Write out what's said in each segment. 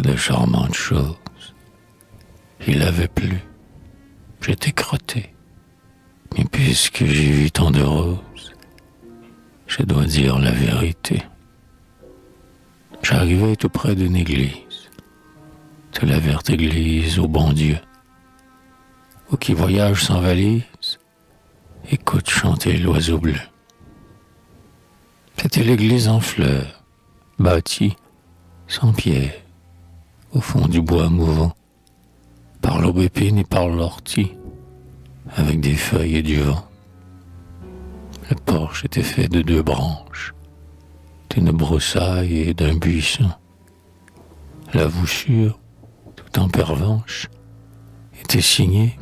de charmantes choses. Il avait plu, j'étais crotté. Mais puisque j'ai vu tant de roses, je dois dire la vérité. J'arrivais tout près d'une église, de la verte église au bon Dieu, où qui voyage sans valise, écoute chanter l'oiseau bleu. C'était l'église en fleurs, bâtie sans pierre, au fond du bois mouvant, par l'aubépine et par l'ortie, avec des feuilles et du vent. Le porche était fait de 2 branches, d'une broussaille et d'un buisson. La voussure, tout en pervenche, était signée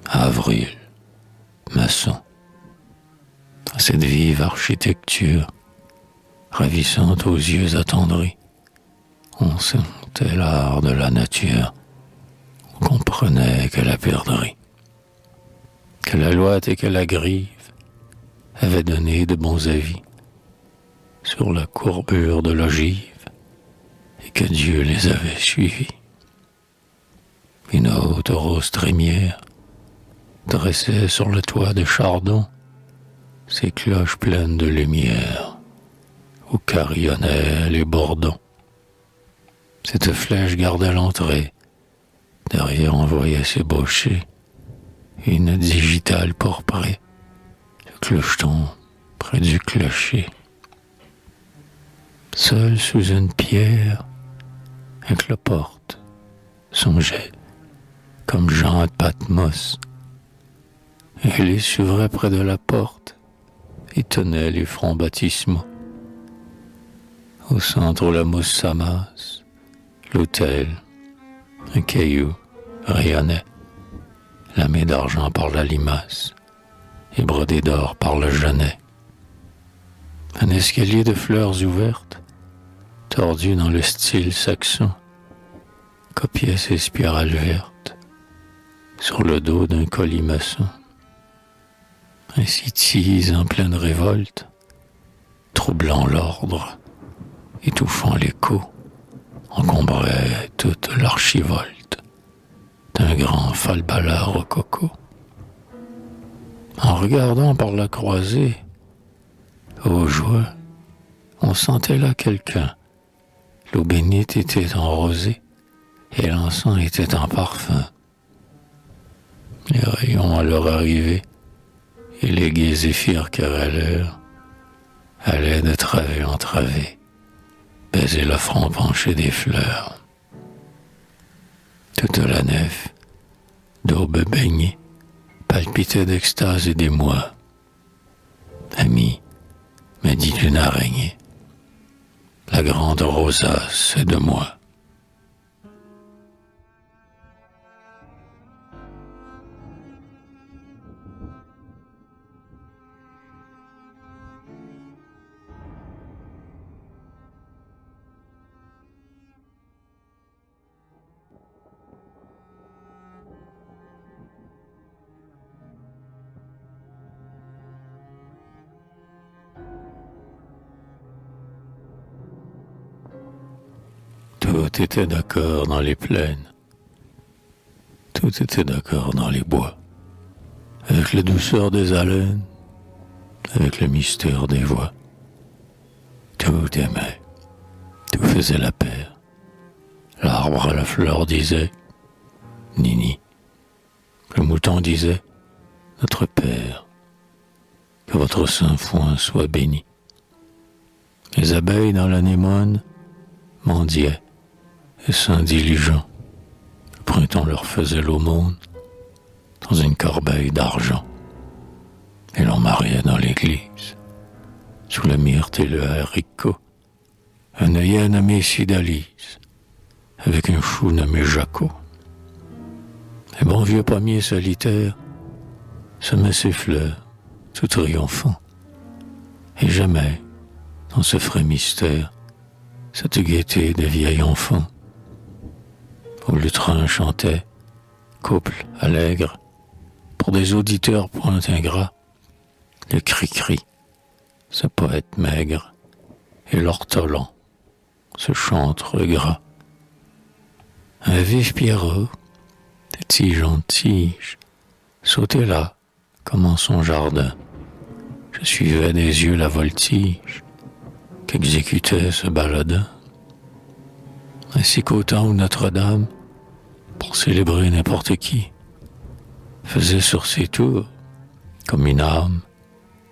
Avril, maçon. Cette vive architecture, ravissante aux yeux attendris, on sentait l'art de la nature, on comprenait que la perdrix, que la Loite et que la Grive avaient donné de bons avis sur la courbure de l'ogive et que Dieu les avait suivis. Une haute rose trémière dressait sur le toit de chardon ses cloches pleines de lumière où carillonnaient les bourdons. Cette flèche gardait l'entrée, derrière on voyait s'ébaucher une digitale pourprée, le clocheton près du clocher. Seul sous une pierre, un cloporte songeait, comme Jean de Patmos. Elle les s'ouvrait près de la porte et tenait les fronts baptismaux. Au centre où la mousse s'amasse, l'autel, un caillou, rayonnait, lamé d'argent par la limace et brodé d'or par le genêt. Un escalier de fleurs ouvertes, tordu dans le style saxon, copiait ses spirales vertes sur le dos d'un colimaçon. Un citise en pleine révolte, troublant l'ordre, étouffant l'écho, encombrait toute l'archivolte d'un grand falbala rococo. En regardant par la croisée, ô joie, on sentait là quelqu'un. L'eau bénite était en rosée et l'encens était en parfum. Les rayons à leur arrivée et les gais zéphyrs querelleurs allaient de travée en travée baiser le front penché des fleurs. Toute la nef, d'aube baignée, palpitait d'extase et d'émoi. Ami, me dit une araignée, la grande rosace est de moi. Tout était d'accord dans les plaines, tout était d'accord dans les bois, avec la douceur des haleines, avec le mystère des voix. Tout aimait, tout faisait la paire. L'arbre à la fleur disait « Nini ». Le mouton disait « Notre Père, que votre saint foin soit béni ». Les abeilles dans l'anémone mendiaient et s'indiligent. Le printemps leur faisait l'aumône dans une corbeille d'argent. Et l'on mariait dans l'église, sous la myrte et le haricot, un œillet nommé Cydalise, avec un chou nommé Jaco. Un bon vieux pommier solitaire semait ses fleurs, tout triomphant. Et jamais, dans ce frais mystère, cette gaieté de vieil enfant, où le train chantait, couple allègre, pour des auditeurs point ingrats, le cri-cri, ce poète maigre, et l'ortolan, ce chantre gras, Un vif pierrot, de tige en tige, sautait là, comme en son jardin. Je suivais des yeux la voltige qu'exécutait ce baladin. Ainsi qu'au temps où Notre-Dame, pour célébrer n'importe qui, faisait sur ses tours, comme une âme,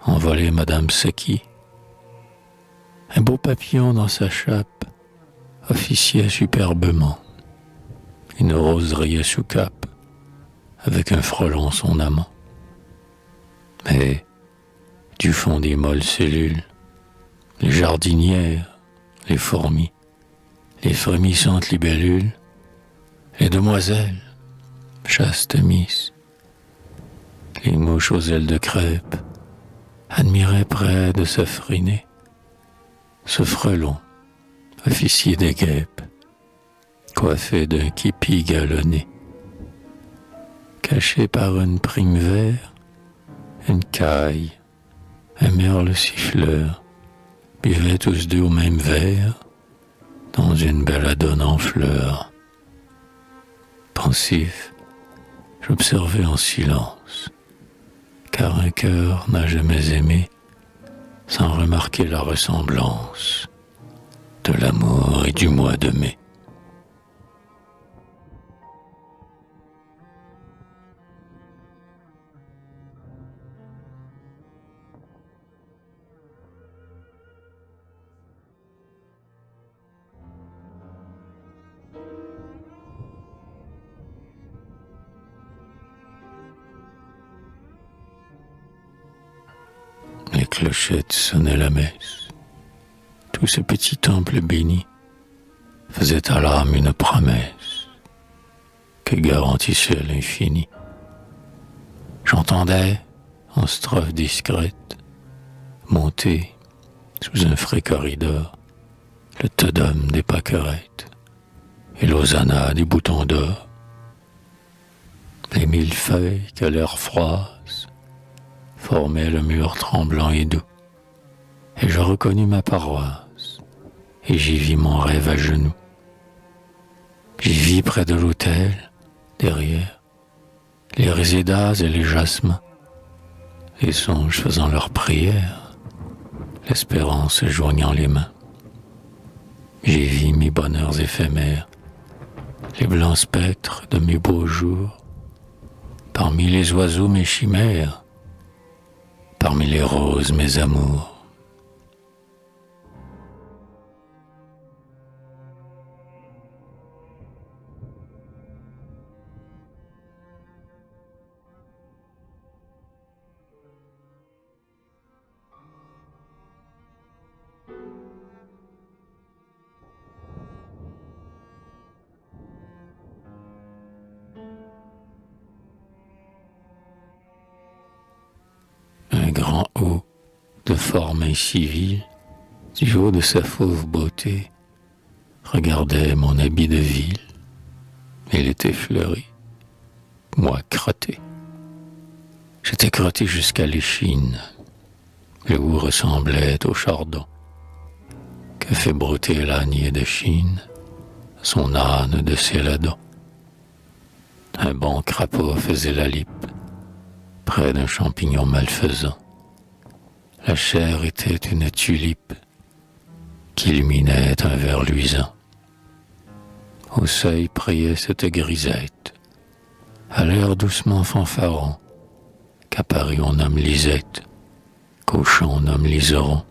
envoler Madame Saki. Un beau papillon dans sa chape officiait superbement. Une rose riait sous cape, avec un frelon son amant. Mais, du fond des molles cellules, les jardinières, les fourmis, les frémissantes libellules, les demoiselles, chastes miss, les mouches aux ailes de crêpe, admiraient près de s'affriner ce frelon, officier des guêpes, coiffé d'un képi galonné, caché par une prime vert, une caille, un merle siffleur, buvaient tous deux au même verre, dans une belladone en fleurs. Pensif, j'observais en silence, car un cœur n'a jamais aimé sans remarquer la ressemblance de l'amour et du mois de mai. Les clochettes sonnaient la messe. Tout ce petit temple béni faisait à l'âme une promesse que garantissait l'infini. J'entendais, en strophe discrète, monter sous un frais corridor le Te-Deum des pâquerettes et l'Hosanna des boutons d'or. Les millefeuilles que l'air froisse formaient le mur tremblant et doux, et je reconnus ma paroisse, et j'y vis mon rêve à genoux. J'y vis près de l'autel, derrière, les résédas et les jasmins, les songes faisant leur prière, l'espérance joignant les mains. J'y vis mes bonheurs éphémères, les blancs spectres de mes beaux jours, parmi les oiseaux mes chimères, parmi les roses mes amours. Un grand haut, de forme incivile, du haut de sa fauve beauté, regardait mon habit de ville. Il était fleuri, moi crotté. J'étais crotté jusqu'à l'échine. Le haut ressemblait au chardon que fait brouter l'ânier de Chine, son âne de Céladon. Un bon crapaud faisait la lippe près d'un champignon malfaisant. La chair était une tulipe qui illuminait un verre luisant. Au seuil priait cette grisette, à l'air doucement fanfaron, qu'à Paris on nomme Lisette, qu'au champ on nomme Liseron.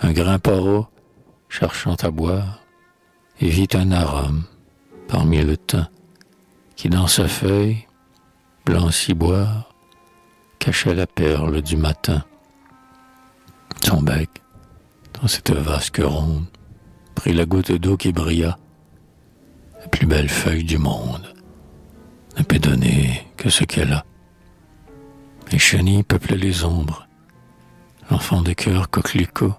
Un grain poro, cherchant à boire, et vit un arôme parmi le thym, qui dans sa feuille, blanc ciboire, cachait la perle du matin. Son bec, dans cette vasque ronde, prit la goutte d'eau qui brilla, la plus belle feuille du monde, ne peut donner que ce qu'elle a. Les chenilles peuplaient les ombres, l'enfant de cœur coquelicot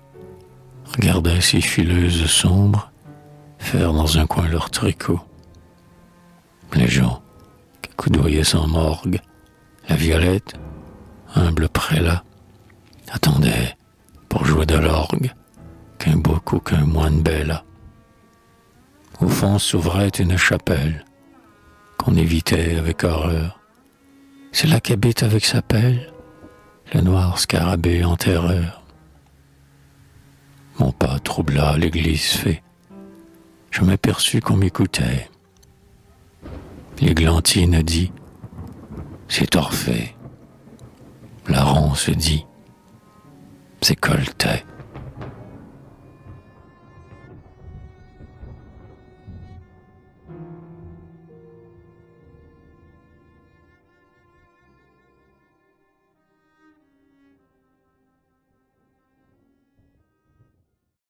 regardait ces fileuses sombres faire dans un coin leur tricot. Les gens qui coudoyaient sans morgue, la violette, humble prélat, attendait pour jouer de l'orgue qu'un beau qu'un moine bella. Au fond s'ouvrait une chapelle qu'on évitait avec horreur. C'est là qu'habite avec sa pelle le noir scarabée en terreur. Mon pas troubla l'église fait. Je m'aperçus qu'on m'écoutait. L'églantine dit: c'est Orphée. La ronce dit: c'est Coltais.